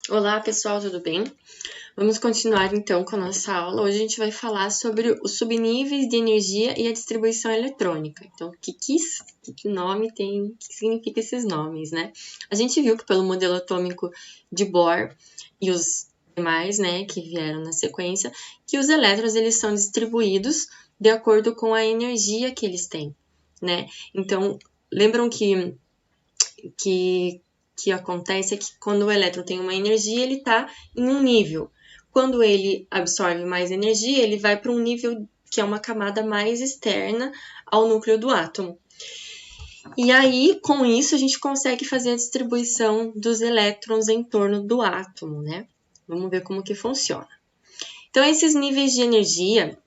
Olá, pessoal, tudo bem? Vamos continuar então com a nossa aula. Hoje a gente vai falar sobre os subníveis de energia e a distribuição eletrônica. Então, que nome tem, o que significa esses nomes, né? A gente viu que pelo modelo atômico de Bohr e os demais, né, que vieram na sequência, que os elétrons eles são distribuídos de acordo com a energia que eles têm, né? Então, lembram que acontece é que quando o elétron tem uma energia, ele está em um nível. Quando ele absorve mais energia, ele vai para um nível que é uma camada mais externa ao núcleo do átomo. E aí, com isso, a gente consegue fazer a distribuição dos elétrons em torno do átomo, né? Vamos ver como que funciona. Então, esses níveis de energia,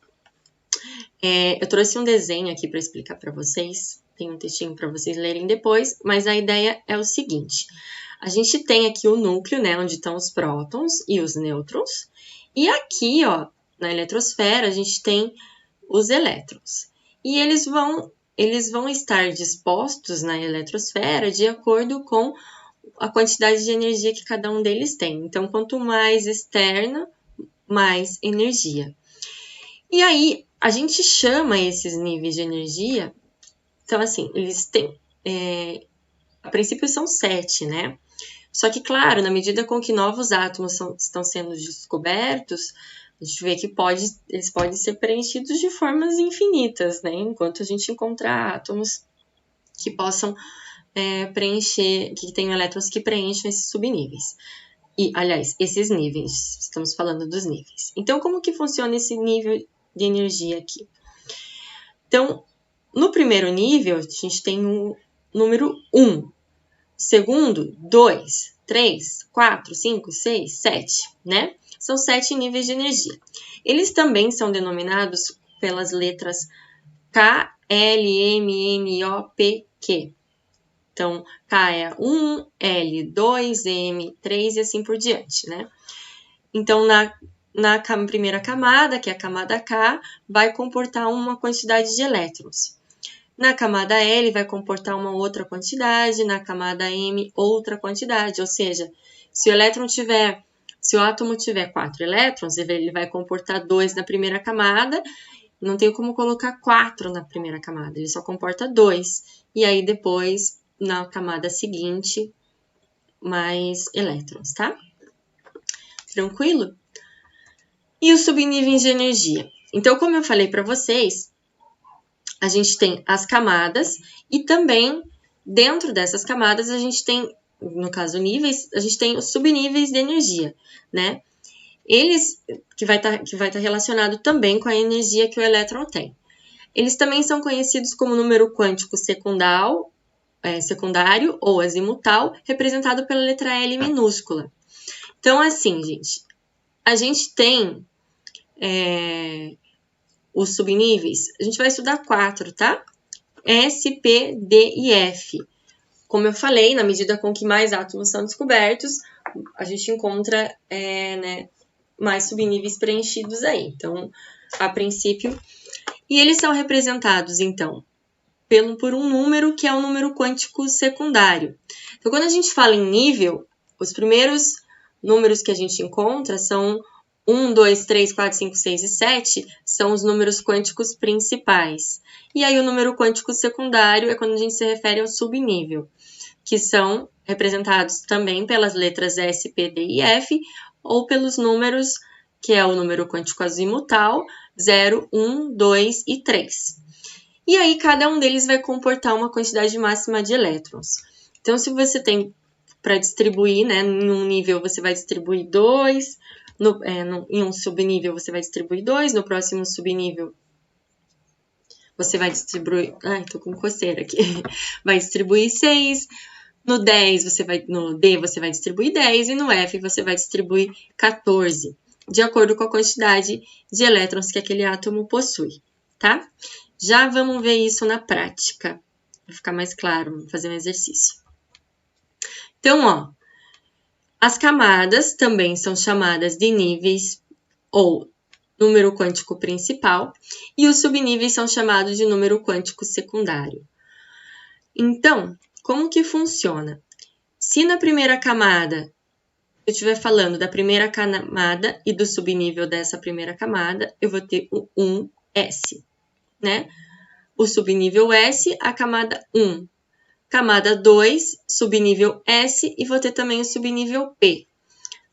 eu trouxe um desenho aqui para explicar para vocês. Tem um textinho para vocês lerem depois, mas a ideia é o seguinte. A gente tem aqui o núcleo, né, onde estão os prótons e os nêutrons. E aqui, ó, na eletrosfera, a gente tem os elétrons. E eles vão estar dispostos na eletrosfera de acordo com a quantidade de energia que cada um deles tem. Então, quanto mais externa, mais energia. E aí, a gente chama esses níveis de energia, então assim, eles têm, a princípio são 7, né? Só que, claro, na medida com que novos átomos estão sendo descobertos, a gente vê que eles podem ser preenchidos de formas infinitas, né? Enquanto a gente encontrar átomos que possam preencher, que tenham elétrons que preencham esses subníveis. E, aliás, esses níveis, estamos falando dos níveis. Então, como que funciona esse nível de energia aqui? Então, no primeiro nível, a gente tem o número 1. Segundo, 2, 3, 4, 5, 6, 7, né? São 7 níveis de energia. Eles também são denominados pelas letras K, L, M, N, O, P, Q. Então, K é 1, L, 2, M, 3 e assim por diante, né? Então, na primeira camada, que é a camada K, vai comportar uma quantidade de elétrons. Na camada L vai comportar uma outra quantidade, na camada M outra quantidade, ou seja, se o átomo tiver 4 elétrons, ele vai comportar 2 na primeira camada, não tem como colocar 4 na primeira camada, ele só comporta 2, e aí depois, na camada seguinte, mais elétrons, tá? Tranquilo? E os subníveis de energia? Então, como eu falei para vocês, a gente tem as camadas e também dentro dessas camadas a gente tem, no caso níveis, a gente tem os subníveis de energia, né? Eles que vai estar relacionado também com a energia que o elétron tem. Eles também são conhecidos como número quântico secundário ou azimutal, representado pela letra L minúscula. Então, assim, gente, a gente tem os subníveis, a gente vai estudar 4, tá? S, P, D e F. Como eu falei, na medida com que mais átomos são descobertos, a gente encontra mais subníveis preenchidos aí. Então, a princípio, e eles são representados, então, por um número que é o número quântico secundário. Então, quando a gente fala em nível, os primeiros números que a gente encontra são 1, 2, 3, 4, 5, 6 e 7 são os números quânticos principais. E aí o número quântico secundário é quando a gente se refere ao subnível, que são representados também pelas letras S, P, D e F, ou pelos números, que é o número quântico azimutal, 0, 1, 2 e 3. E aí cada um deles vai comportar uma quantidade máxima de elétrons. Então, se você tem para distribuir, né, em um nível você vai distribuir 2, em um subnível você vai distribuir 2, no próximo subnível você vai distribuir... Ai, tô com coceira aqui. Vai distribuir 6, no D você vai distribuir 10 e no F você vai distribuir 14, de acordo com a quantidade de elétrons que aquele átomo possui, tá? Já vamos ver isso na prática, vai ficar mais claro, vamos fazer um exercício. Então, ó, as camadas também são chamadas de níveis ou número quântico principal e os subníveis são chamados de número quântico secundário. Então, como que funciona? Se na primeira camada eu estiver falando da primeira camada e do subnível dessa primeira camada, eu vou ter o 1s, né? O subnível S, a camada 1. Camada 2, subnível S, e vou ter também o subnível P.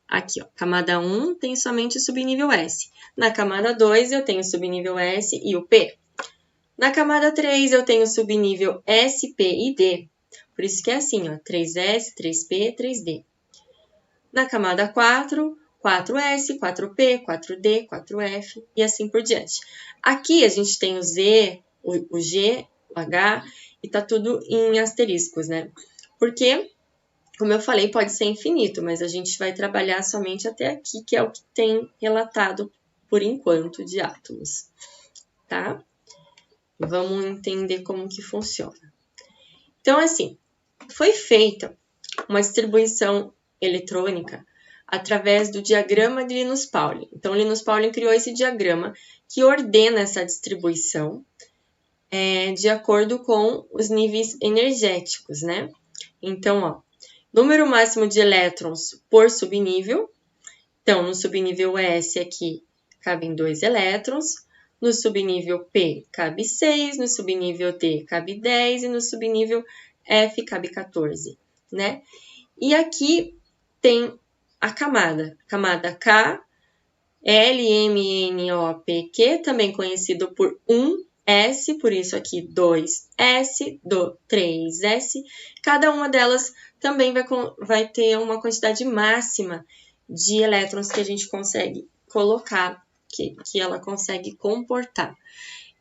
Aqui, ó, camada 1 tem somente o subnível S. Na camada 2, eu tenho o subnível S e o P. Na camada 3, eu tenho o subnível S, P e D. Por isso que é assim, ó, 3S, 3P, 3D. Na camada 4, 4S, 4P, 4D, 4F e assim por diante. Aqui a gente tem o Z, o G, o H e tá tudo em asteriscos, né? Porque, como eu falei, pode ser infinito, mas a gente vai trabalhar somente até aqui, que é o que tem relatado por enquanto de átomos, tá? Vamos entender como que funciona. Então, assim, foi feita uma distribuição eletrônica através do diagrama de Linus Pauling. Então, Linus Pauling criou esse diagrama que ordena essa distribuição de acordo com os níveis energéticos, né? Então, ó, número máximo de elétrons por subnível. Então, no subnível S aqui cabem 2 elétrons, no subnível P cabe 6, no subnível D cabe 10 e no subnível F cabe 14, né? E aqui tem a camada K, L, M, N, O, P, Q, também conhecido por 1S, por isso aqui 2S, 3S. Cada uma delas também vai ter uma quantidade máxima de elétrons que a gente consegue colocar, que ela consegue comportar.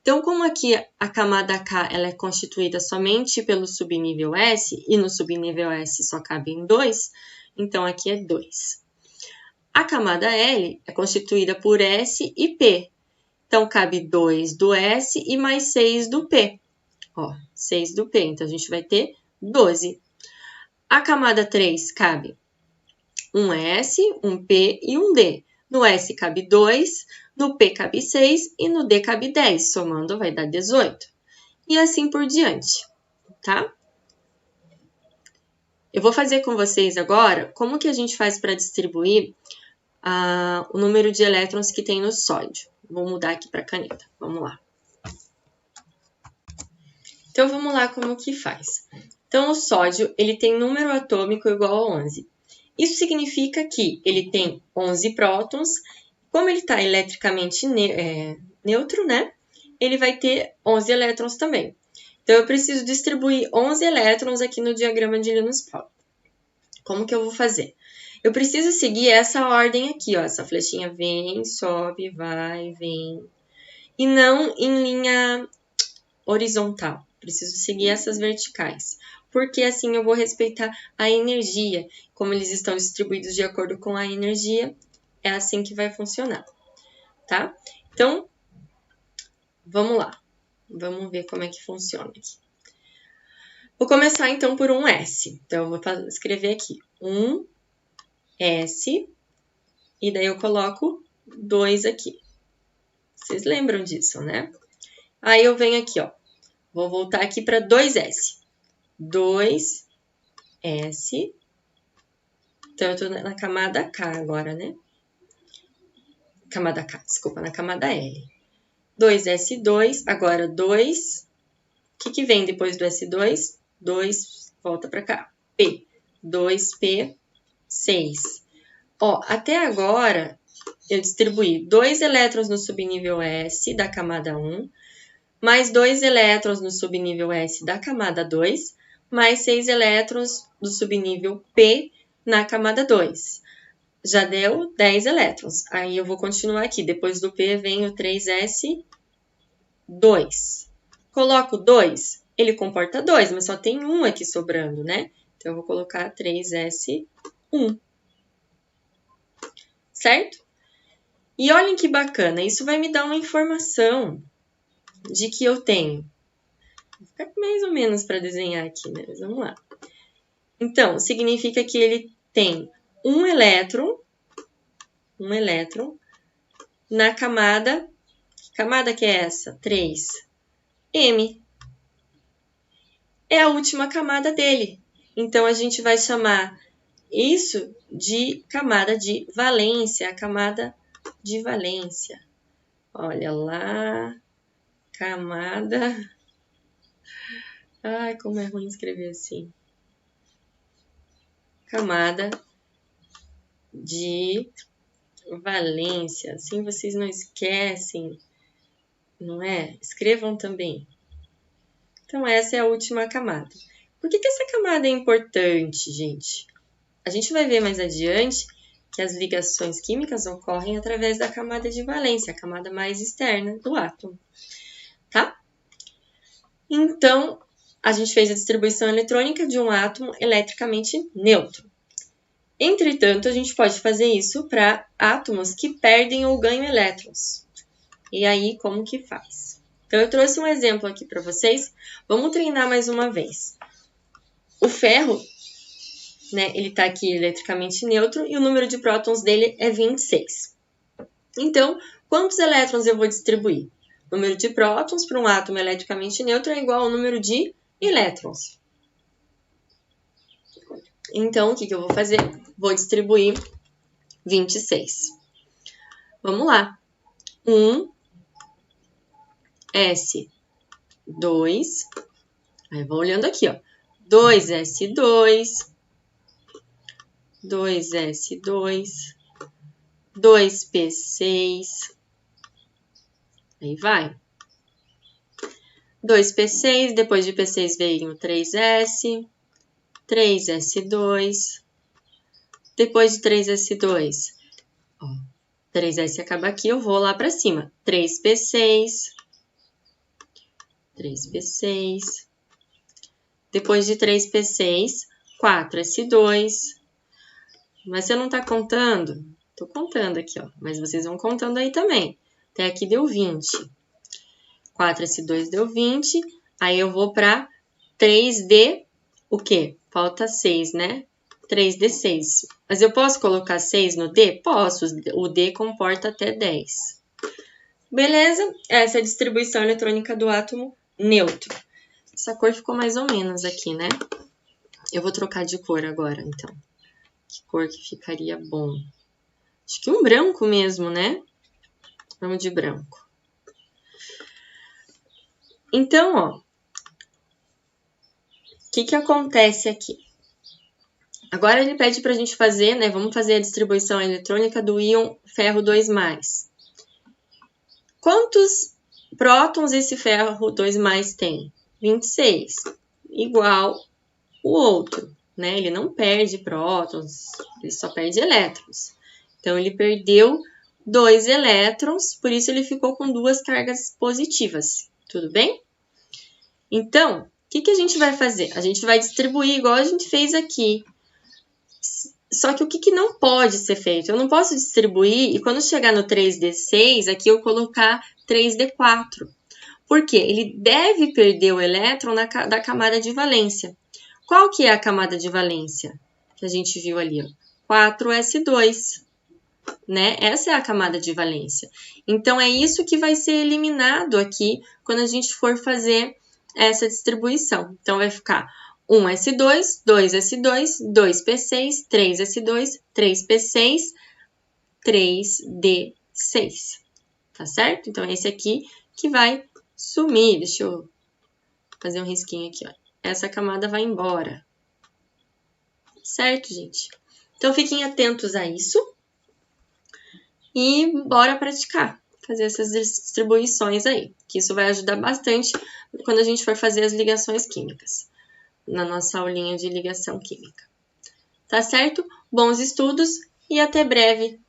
Então, como aqui a camada K ela é constituída somente pelo subnível S, e no subnível S só cabem 2, então aqui é 2. A camada L é constituída por S e P. Então, cabe 2 do S e mais 6 do P. Ó, 6 do P, então a gente vai ter 12. A camada 3 cabe um S, um P e um D. No S cabe 2, no P cabe 6 e no D cabe 10. Somando vai dar 18. E assim por diante, tá? Eu vou fazer com vocês agora como que a gente faz para distribuir o número de elétrons que tem no sódio. Vou mudar aqui para caneta. Vamos lá. Então, vamos lá como que faz. Então, o sódio ele tem número atômico igual a 11. Isso significa que ele tem 11 prótons. Como ele está eletricamente neutro, né? Ele vai ter 11 elétrons também. Então, eu preciso distribuir 11 elétrons aqui no diagrama de Linus Pauling. Como que eu vou fazer? Eu preciso seguir essa ordem aqui, ó. Essa flechinha vem, sobe, vai, vem. E não em linha horizontal. Preciso seguir essas verticais. Porque assim eu vou respeitar a energia. Como eles estão distribuídos de acordo com a energia, é assim que vai funcionar, tá? Então, vamos lá. Vamos ver como é que funciona aqui. Vou começar, então, por um S. Então, eu vou escrever aqui um S, e daí eu coloco 2 aqui. Vocês lembram disso, né? Aí, eu venho aqui, ó. Vou voltar aqui para 2S. 2S. Então, eu tô na camada K agora, né? Camada K, desculpa, na camada L. 2S2, agora 2. O que vem depois do S2? 2, volta para cá. P. 2P, 6. Ó, até agora, eu distribuí 2 elétrons no subnível S da camada 1, mais 2 elétrons no subnível S da camada 2, mais 6 elétrons do subnível P na camada 2. Já deu 10 elétrons. Aí eu vou continuar aqui. Depois do P vem o 3S2. Coloco 2, ele comporta 2, mas só tem 1 aqui sobrando, né? Então, eu vou colocar 3S1. Certo? E olhem que bacana, isso vai me dar uma informação de que eu tenho. Vou ficar mais ou menos para desenhar aqui, né? Mas vamos lá. Então, significa que ele tem um elétron na camada. Que camada que é essa? 3. M. É a última camada dele. Então, a gente vai chamar isso de camada de valência, a camada de valência. Olha lá, camada... Ai, como é ruim escrever assim. Camada de valência. Assim vocês não esquecem, não é? Escrevam também. Então, essa é a última camada. Por que essa camada é importante, gente? A gente vai ver mais adiante que as ligações químicas ocorrem através da camada de valência, a camada mais externa do átomo, tá? Então, a gente fez a distribuição eletrônica de um átomo eletricamente neutro. Entretanto, a gente pode fazer isso para átomos que perdem ou ganham elétrons. E aí, como que faz? Então, eu trouxe um exemplo aqui para vocês. Vamos treinar mais uma vez. O ferro, né, ele está aqui eletricamente neutro e o número de prótons dele é 26. Então, quantos elétrons eu vou distribuir? O número de prótons para um átomo eletricamente neutro é igual ao número de elétrons. Então, o que eu vou fazer? Vou distribuir 26. Vamos lá. 1, S2. Aí, vou olhando aqui, ó. 2S2. 2S2. 2P6. Aí vai. 2P6, depois de P6 veio o 3S. 3S2. Depois de 3S2, ó, 3S acaba aqui, eu vou lá para cima. 3P6. 3P6. Depois de 3P6, 4S2. Mas você não tá contando? Tô contando aqui, ó. Mas vocês vão contando aí também. Até aqui deu 20. 4S2 deu 20. Aí eu vou para 3D, o quê? Falta 6, né? 3D6. Mas eu posso colocar 6 no D? Posso. O D comporta até 10. Beleza? Essa é a distribuição eletrônica do átomo neutro. Essa cor ficou mais ou menos aqui, né? Eu vou trocar de cor agora, então. Que cor que ficaria bom? Acho que um branco mesmo, né? Vamos de branco. Então, ó. O que acontece aqui? Agora ele pede para a gente fazer, né? Vamos fazer a distribuição eletrônica do íon ferro 2+. Quantos prótons esse ferro 2+ tem? 26. Igual o outro, né? Ele não perde prótons, ele só perde elétrons. Então, ele perdeu 2 elétrons, por isso ele ficou com 2 cargas positivas. Tudo bem? Então, o que a gente vai fazer? A gente vai distribuir igual a gente fez aqui. Só que o que não pode ser feito? Eu não posso distribuir e quando chegar no 3D6, aqui eu colocar 3D4. Por quê? Ele deve perder o elétron da camada de valência. Qual que é a camada de valência que a gente viu ali? Ó? 4S2, né? Essa é a camada de valência. Então, é isso que vai ser eliminado aqui quando a gente for fazer essa distribuição. Então, vai ficar 1S2, 2S2, 2P6, 3S2, 3P6, 3D6. Tá certo? Então, é esse aqui que vai sumir. Deixa eu fazer um risquinho aqui, ó. Essa camada vai embora. Certo, gente? Então, fiquem atentos a isso. E bora praticar. Fazer essas distribuições aí. Que isso vai ajudar bastante quando a gente for fazer as ligações químicas. Na nossa aulinha de ligação química. Tá certo? Bons estudos e até breve!